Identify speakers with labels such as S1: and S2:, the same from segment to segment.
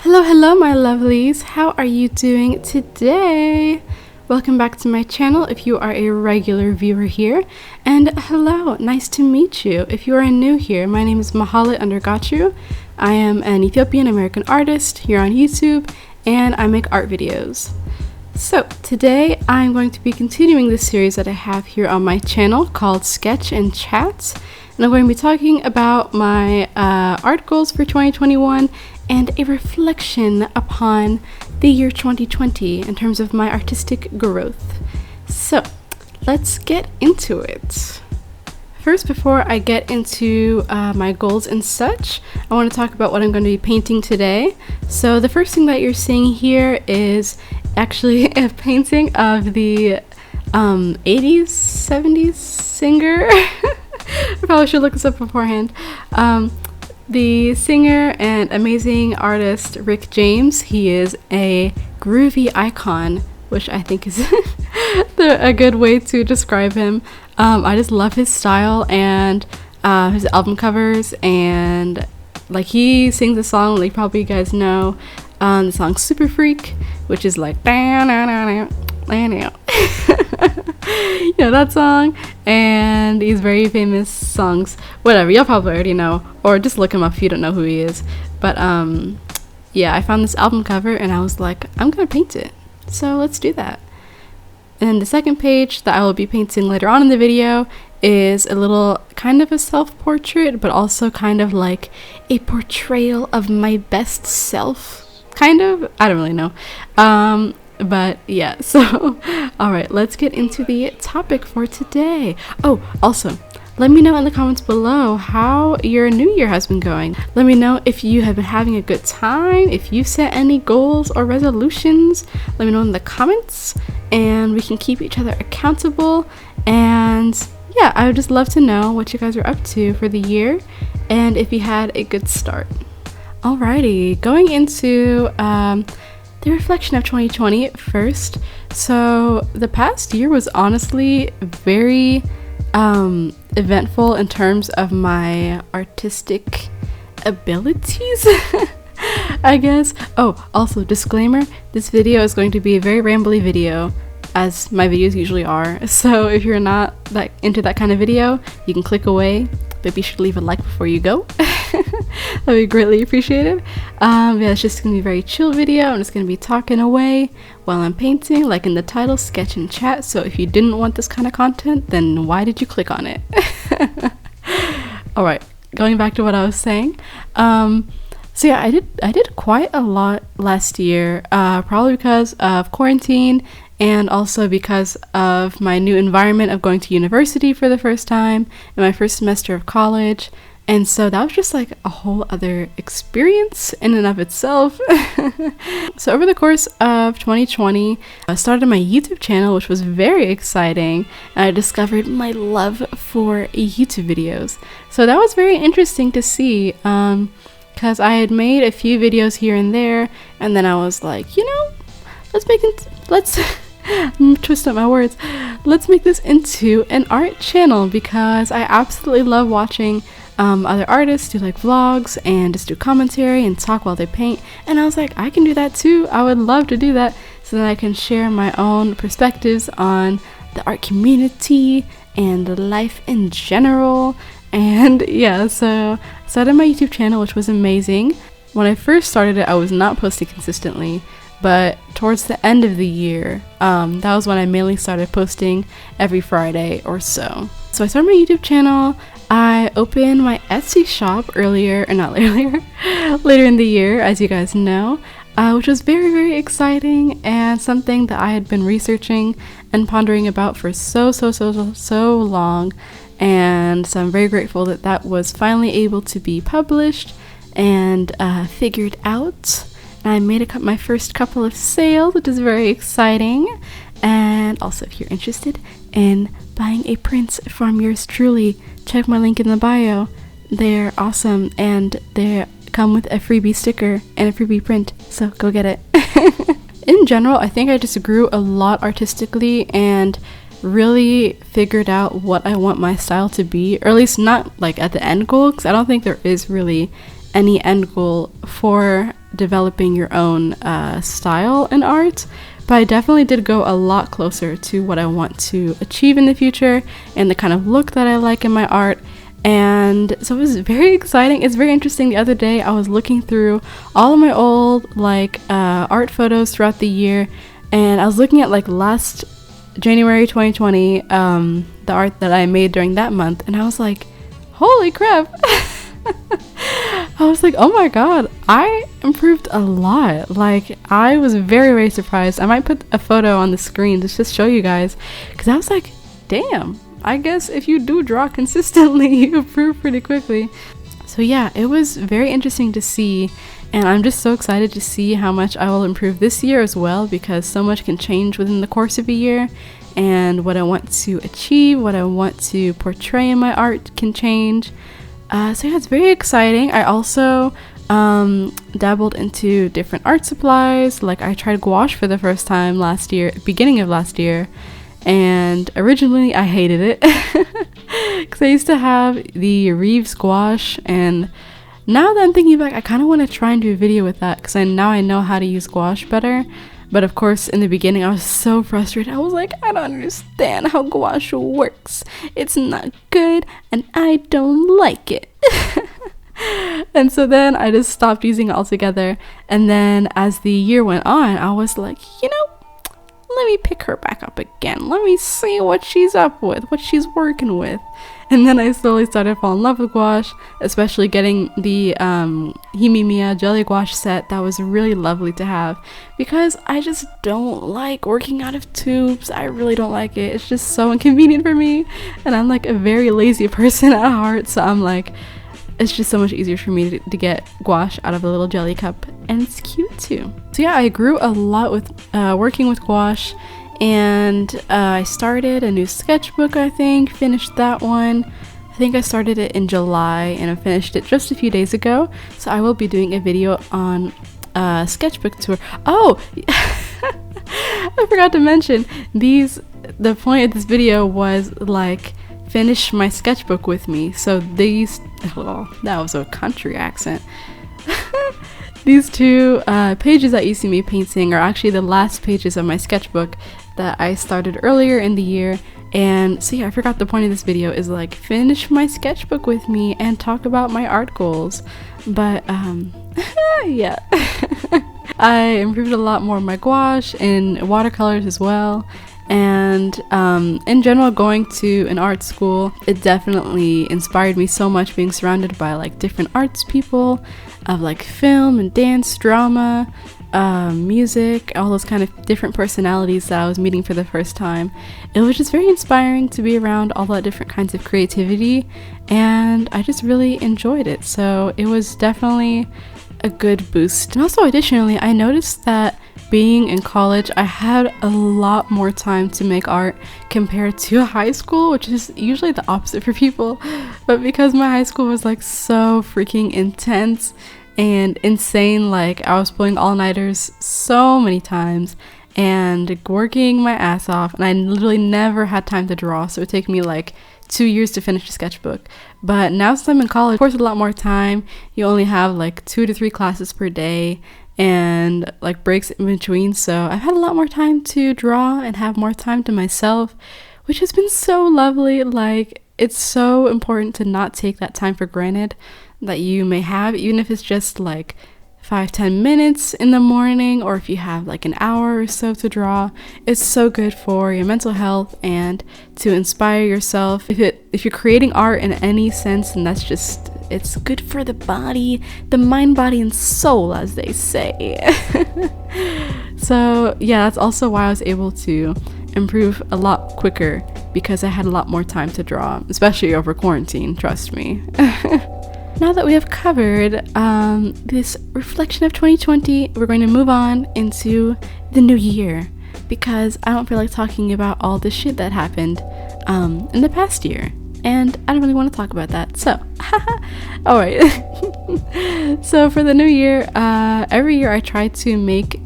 S1: Hello my lovelies, how are you doing today? Welcome back to my channel if you are a regular viewer here, and hello, nice to meet you. If you are new here, my name is Mahalit Undergachu. I am an Ethiopian American artist here on YouTube, and I make art videos. So today I'm going to be continuing this series that I have here on my channel called Sketch and Chat, and I'm going to be talking about my art goals for 2021 and a reflection upon the year 2020 in terms of my artistic growth. So let's get into it. First, before I get into my goals and such, I want to talk about what I'm going to be painting today. So the first thing that you're seeing here is actually a painting of the 80s, 70s singer. I probably should look this up beforehand. The singer and amazing artist Rick James. He is a groovy icon, which I think is a good way to describe him. I just love his style and his album covers, and like he sings a song like probably you guys know, the song Super Freak, which is like you know that song, and these very famous songs, whatever, you'll probably already know, or just look him up if you don't know who he is. But yeah, I found this album cover and I was like, I'm gonna paint it, so let's do that. And the second page that I will be painting later on in the video is a little kind of a self-portrait, but also kind of like a portrayal of my best self, kind of, I don't really know. But yeah, so all right, let's get into the topic for today. Oh, also, let me know in the comments below how your new year has been going. Let me know if you have been having a good time, if you've set any goals or resolutions. Let me know in the comments, and we can keep each other accountable. And yeah, I would just love to know what you guys are up to for the year and if you had a good start. Alrighty, going into the reflection of 2020 first. So the past year was honestly very eventful in terms of my artistic abilities, I guess. Oh, also disclaimer, this video is going to be a very rambly video, as my videos usually are. So if you're not that into that kind of video, you can click away, but be sure to leave a like before you go. That'd be greatly appreciated. Yeah, it's just gonna be a very chill video. I'm just gonna be talking away while I'm painting, like in the title, Sketch and Chat. So if you didn't want this kind of content, then why did you click on it? All right, going back to what I was saying. So yeah, I did quite a lot last year, probably because of quarantine, and also because of my new environment of going to university for the first time in my first semester of college. And so that was just like a whole other experience in and of itself. So over the course of 2020, I started my YouTube channel, which was very exciting. And I discovered my love for YouTube videos. So that was very interesting to see, because I had made a few videos here and there, and then I was like, you know, let's twist up my words. Let's make this into an art channel, because I absolutely love watching other artists do like vlogs and just do commentary and talk while they paint. And I was like, I can do that too. I would love to do that, so that I can share my own perspectives on the art community and life in general. And yeah, so I started my YouTube channel, which was amazing. When I first started it, I was not posting consistently, but towards the end of the year, that was when I mainly started posting every Friday or so. So I started my YouTube channel. I opened my Etsy shop later in the year, as you guys know, which was very, very exciting and something that I had been researching and pondering about for so long. And so I'm very grateful that that was finally able to be published and figured out. And I made my first couple of sales, which is very exciting. And also, if you're interested in buying a print from yours truly, check my link in the bio. They're awesome, and they come with a freebie sticker and a freebie print, so go get it. In general, I think I just grew a lot artistically and really figured out what I want my style to be, or at least not like at the end goal, because I don't think there is really any end goal for developing your own style in art, but I definitely did go a lot closer to what I want to achieve in the future and the kind of look that I like in my art. And so it was very exciting. It's very interesting. The other day I was looking through all of my old art photos throughout the year, and I was looking at last January 2020, the art that I made during that month, and I was like, holy crap. I was like, oh my god, I improved a lot. I was very, very surprised. I might put a photo on the screen to just show you guys, because I was like, damn, I guess if you do draw consistently, you improve pretty quickly. So yeah, it was very interesting to see, and I'm just so excited to see how much I will improve this year as well, because so much can change within the course of a year, and what I want to achieve, what I want to portray in my art can change. So yeah, it's very exciting. I also dabbled into different art supplies. I tried gouache for the first time beginning of last year, and originally I hated it because I used to have the Reeves gouache, and now that I'm thinking back, I kind of want to try and do a video with that, because now I know how to use gouache better. But of course, in the beginning, I was so frustrated. I was like, I don't understand how gouache works. It's not good, and I don't like it. And so then I just stopped using it altogether. And then as the year went on, I was like, let me pick her back up again. Let me see what she's up with, what she's working with. And then I slowly started to fall in love with gouache, especially getting the Himimiya jelly gouache set. That was really lovely to have, because I just don't like working out of tubes. I really don't like it. It's just so inconvenient for me, and I'm a very lazy person at heart, so I'm it's just so much easier for me to get gouache out of a little jelly cup, and it's cute too. So yeah, I grew a lot with working with gouache, and I started a new sketchbook, I think, finished that one. I think I started it in July, and I finished it just a few days ago, so I will be doing a video on sketchbook tour. Oh, I forgot to mention, the point of this video was finish my sketchbook with me. So that was a country accent. These two pages that you see me painting are actually the last pages of my sketchbook that I started earlier in the year. And so yeah, I forgot the point of this video is finish my sketchbook with me and talk about my art goals. But yeah. I improved a lot more of my gouache and watercolors as well. And in general, going to an art school, it definitely inspired me so much, being surrounded by different arts people of film and dance, drama, music, all those kind of different personalities that I was meeting for the first time. It was just very inspiring to be around all that different kinds of creativity, and I just really enjoyed it. So it was definitely a good boost. And also additionally, I noticed that being in college, I had a lot more time to make art compared to high school, which is usually the opposite for people. But because my high school was so freaking intense and insane, I was pulling all-nighters so many times and working my ass off, and I literally never had time to draw, so it would take me 2 years to finish a sketchbook. But now since I'm in college, of course, a lot more time. You only have 2 to 3 classes per day, and breaks in between, so I've had a lot more time to draw and have more time to myself, which has been so lovely. It's so important to not take that time for granted that you may have, even if it's just 5-10 minutes in the morning, or if you have an hour or so to draw. It's so good for your mental health and to inspire yourself. If you're creating art in any sense, and that's just, it's good for the body, the mind, body, and soul, as they say. So yeah, that's also why I was able to improve a lot quicker, because I had a lot more time to draw, especially over quarantine, trust me. Now that we have covered this reflection of 2020, we're going to move on into the new year, because I don't feel like talking about all the shit that happened in the past year, and I don't really want to talk about that. So, alright. So for the new year, every year I try to make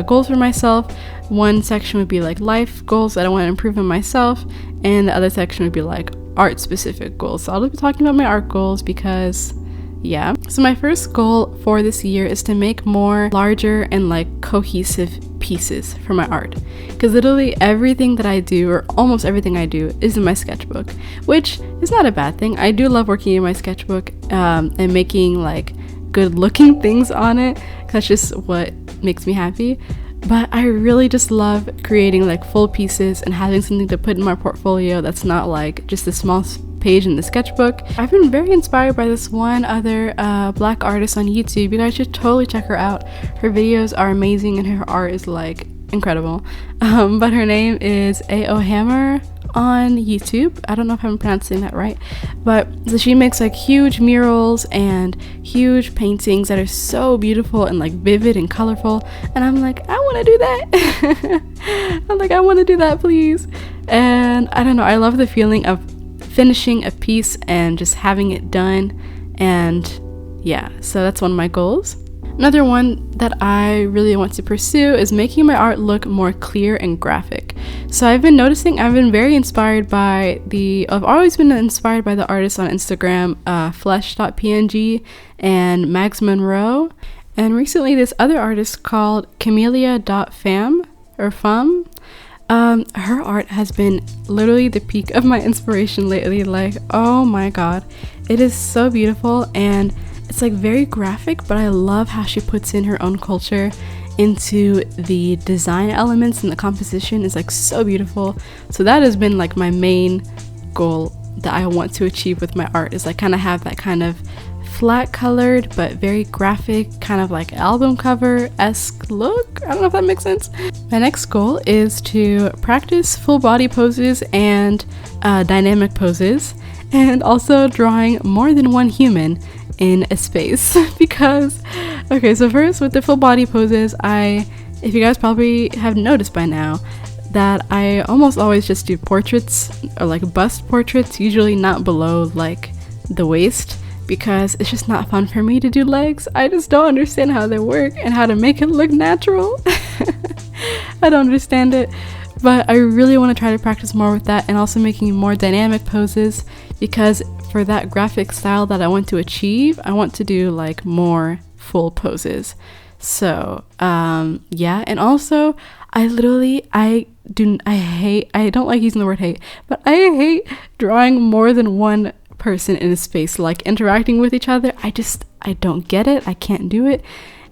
S1: goals for myself. One section would be life goals that I want to improve in myself, and the other section would be art specific goals. So I'll be talking about my art goals, because yeah. So my first goal for this year is to make more larger and like cohesive pieces for my art, because literally everything that I do, or almost everything I do, is in my sketchbook, which is not a bad thing. I do love working in my sketchbook and making like good looking things on it. That's just what makes me happy. But I really just love creating like full pieces and having something to put in my portfolio that's not like just a small page in the sketchbook. I've been very inspired by this one other black artist on YouTube. You guys should totally check her out. Her videos are amazing and her art is like incredible. But her name is A.O. Hammer on YouTube. I don't know if I'm pronouncing that right, but so she makes like huge murals and huge paintings that are so beautiful and like vivid and colorful, and I'm like, I want to do that. I'm like, I want to do that, please. And I don't know, I love the feeling of finishing a piece and just having it done. And yeah, so that's one of my goals. Another one that I really want to pursue is making my art look more clear and graphic. So I've been noticing I've been very inspired by I've always been inspired by the artists on Instagram, flesh.png and Mags Monroe. And recently this other artist called camellia.fam or fum. Her art has been literally the peak of my inspiration lately. Like, oh my god, it is so beautiful, and it's like very graphic, but I love how she puts in her own culture into the design elements, and the composition is like so beautiful. So that has been like my main goal that I want to achieve with my art, is like kind of have that kind of flat colored but very graphic, kind of like album cover-esque look. I don't know if that makes sense. My next goal is to practice full body poses and dynamic poses, and also drawing more than one human in a space. Because okay, so first with the full body poses, if you guys probably have noticed by now, that I almost always just do portraits or like bust portraits, usually not below like the waist, because it's just not fun for me to do legs. I just don't understand how they work and how to make it look natural. I don't understand it, but I really want to try to practice more with that, and also making more dynamic poses, because for that graphic style that I want to achieve, I want to do like more full poses. So yeah, and also I don't like using the word hate, but I hate drawing more than one person in a space, like interacting with each other. I don't get it. I can't do it.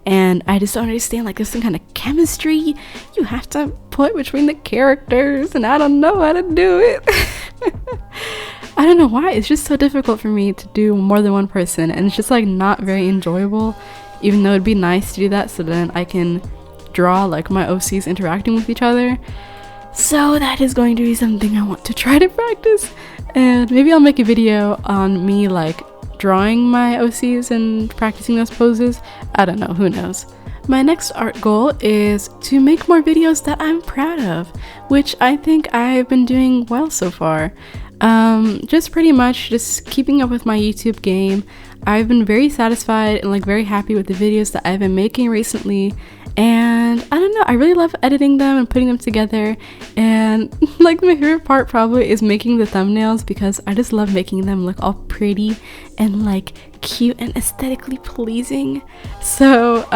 S1: And I just don't understand, like there's some kind of chemistry you have to put between the characters, and I don't know how to do it. I don't know why. It's just so difficult for me to do more than one person, and it's just like not very enjoyable, even though it'd be nice to do that so then I can draw like my OCs interacting with each other. So that is going to be something I want to try to practice, and maybe I'll make a video on me like drawing my OCs and practicing those poses. I don't know, who knows. My next art goal is to make more videos that I'm proud of, which I think I've been doing well so far. Just pretty much just keeping up with my YouTube game. I've been very satisfied and like very happy with the videos that I've been making recently, and I don't know, I really love editing them and putting them together. And like my favorite part probably is making the thumbnails, because I just love making them look all pretty and like cute and aesthetically pleasing. So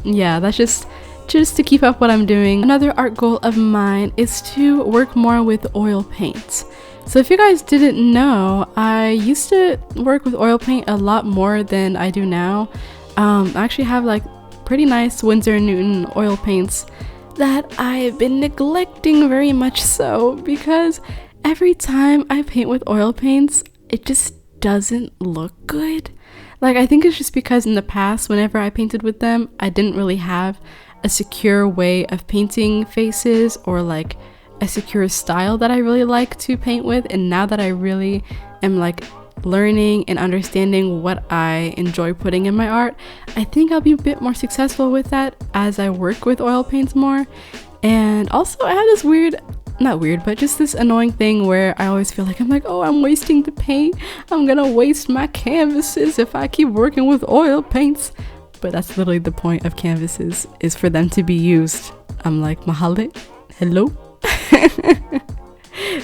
S1: yeah, that's just to keep up what I'm doing. Another art goal of mine is to work more with oil paints. So if you guys didn't know, I used to work with oil paint a lot more than I do now. I actually have like pretty nice Winsor & Newton oil paints that I've been neglecting very much so, because every time I paint with oil paints, it just doesn't look good. Like, I think it's just because in the past, whenever I painted with them, I didn't really have a secure way of painting faces, or like a secure style that I really like to paint with. And now that I really am like learning and understanding what I enjoy putting in my art, I think I'll be a bit more successful with that as I work with oil paints more. And also I have this just this annoying thing where I always feel like I'm wasting the paint. I'm gonna waste my canvases if I keep working with oil paints. But that's literally the point of canvases, is for them to be used. I'm like, Mahale, hello?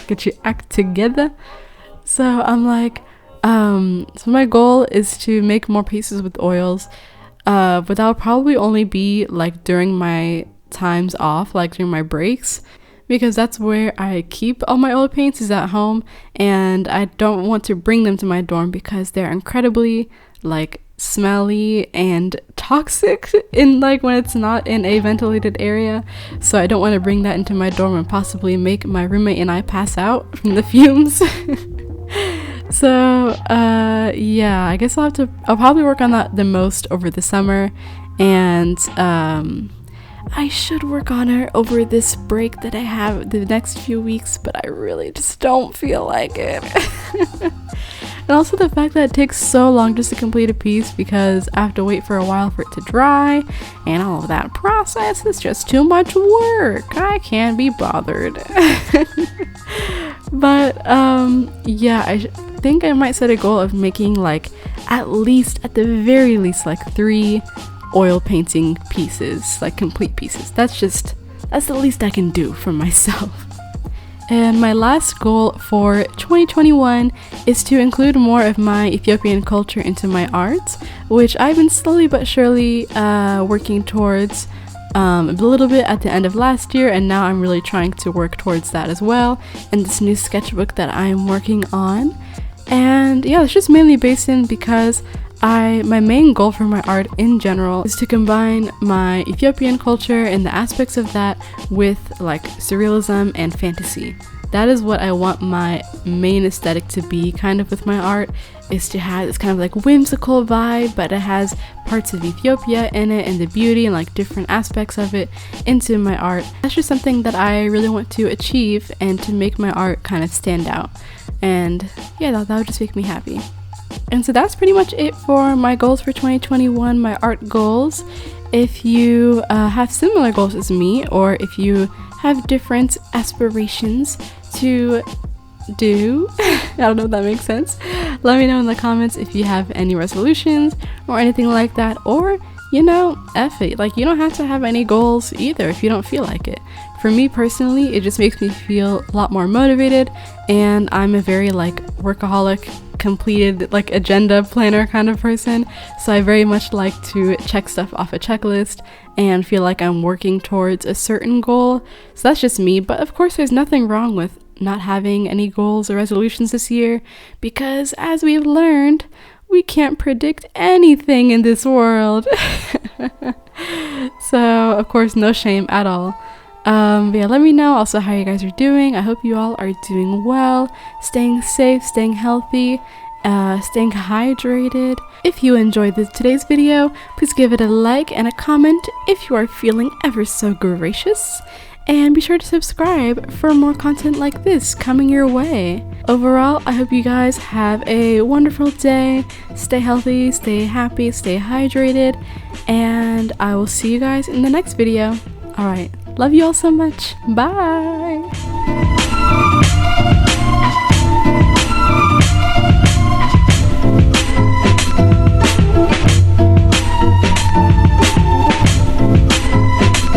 S1: Get your act together. So I'm like, So my goal is to make more pieces with oils, but that'll probably only be like during my times off, like during my breaks, because that's where I keep all my oil paints, is at home, and I don't want to bring them to my dorm because they're incredibly like smelly and toxic in like when it's not in a ventilated area. So I don't want to bring that into my dorm and possibly make my roommate and I pass out from the fumes. So yeah, I guess I'll probably work on that the most over the summer, and I should work on it over this break that I have the next few weeks, but I really just don't feel like it. And also the fact that it takes so long just to complete a piece, because I have to wait for a while for it to dry, and all of that process is just too much work. I can't be bothered. But yeah, I think I might set a goal of making like at the very least like 3 oil painting pieces, like complete pieces. That's the least I can do for myself. And my last goal for 2021 is to include more of my Ethiopian culture into my art, which I've been slowly but surely working towards a little bit at the end of last year, and now I'm really trying to work towards that as well in this new sketchbook that I'm working on. And yeah, it's just mainly based in because my main goal for my art in general is to combine my Ethiopian culture and the aspects of that with like surrealism and fantasy. That is what I want my main aesthetic to be kind of with my art, is to have this kind of like whimsical vibe, but it has parts of Ethiopia in it and the beauty and like different aspects of it into my art. That's just something that I really want to achieve and to make my art kind of stand out. And yeah, that would just make me happy. And so that's pretty much it for my goals for 2021, my art goals. If you have similar goals as me, or if you have different aspirations to do, I don't know if that makes sense, let me know in the comments if you have any resolutions or anything like that. Or, you know, F it, like you don't have to have any goals either if you don't feel like it. For me personally, it just makes me feel a lot more motivated, and I'm a very like workaholic, completed like agenda planner kind of person, so I very much like to check stuff off a checklist and feel like I'm working towards a certain goal. So that's just me, but of course there's nothing wrong with not having any goals or resolutions this year, because as we've learned, we can't predict anything in this world. So of course no shame at all. But yeah, let me know also how you guys are doing. I hope you all are doing well, staying safe, staying healthy, staying hydrated. If you enjoyed today's video, please give it a like and a comment if you are feeling ever so gracious. And be sure to subscribe for more content like this coming your way. Overall, I hope you guys have a wonderful day. Stay healthy, stay happy, stay hydrated, and I will see you guys in the next video. Alright, love you all so much. Bye!